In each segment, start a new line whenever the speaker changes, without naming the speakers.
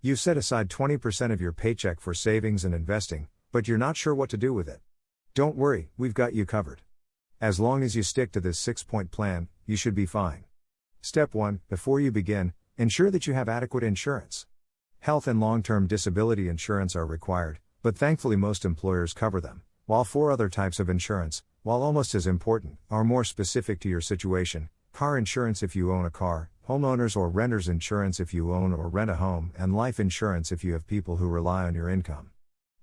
You've set aside 20% of your paycheck for savings and investing, but you're not sure what to do with it. Don't worry, we've got you covered. As long as you stick to this 6-point plan, you should be fine. Step 1. Before you begin, ensure that you have adequate insurance. Health and long-term disability insurance are required, but thankfully most employers cover them, while 4 other types of insurance, while almost as important, are more specific to your situation: car insurance if you own a car, homeowners or renters insurance if you own or rent a home, and life insurance if you have people who rely on your income.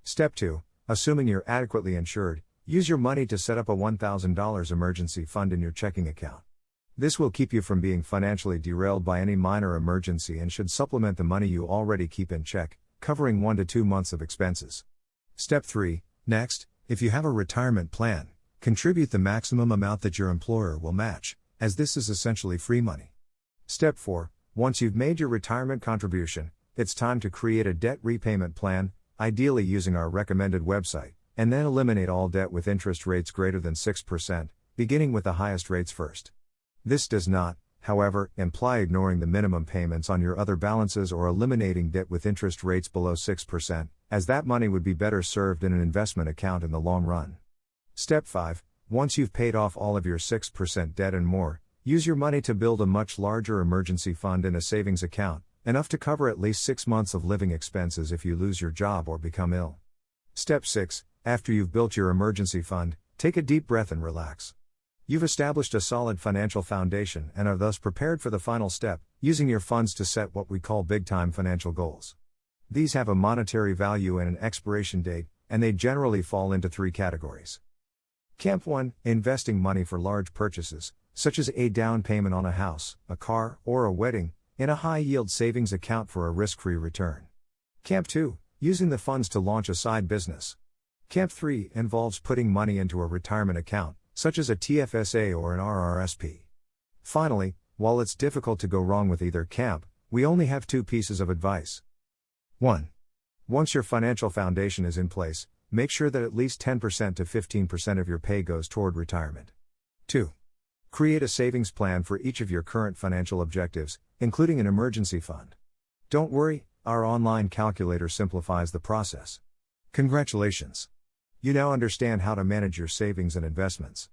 Step 2. Assuming you're adequately insured, use your money to set up a $1,000 emergency fund in your checking account. This will keep you from being financially derailed by any minor emergency and should supplement the money you already keep in check, covering 1 to 2 months of expenses. Step 3. Next, if you have a retirement plan, contribute the maximum amount that your employer will match, as this is essentially free money. Step 4. Once you've made your retirement contribution, it's time to create a debt repayment plan, ideally using our recommended website, and then eliminate all debt with interest rates greater than 6%, beginning with the highest rates first. This does not, however, imply ignoring the minimum payments on your other balances or eliminating debt with interest rates below 6%, as that money would be better served in an investment account in the long run. Step 5. Once you've paid off all of your 6% debt and more, use your money to build a much larger emergency fund in a savings account, enough to cover at least 6 months of living expenses if you lose your job or become ill. Step 6. After you've built your emergency fund, take a deep breath and relax. You've established a solid financial foundation and are thus prepared for the final step, using your funds to set what we call big-time financial goals. These have a monetary value and an expiration date, and they generally fall into 3 categories. Camp 1. Investing money for large purchases, such as a down payment on a house, a car, or a wedding, in a high-yield savings account for a risk-free return. Camp 2. Using the funds to launch a side business. Camp 3 involves putting money into a retirement account, such as a TFSA or an RRSP. Finally, while it's difficult to go wrong with either camp, we only have 2 pieces of advice. 1. Once your financial foundation is in place, make sure that at least 10% to 15% of your pay goes toward retirement. 2. Create a savings plan for each of your current financial objectives, including an emergency fund. Don't worry, our online calculator simplifies the process. Congratulations! You now understand how to manage your savings and investments.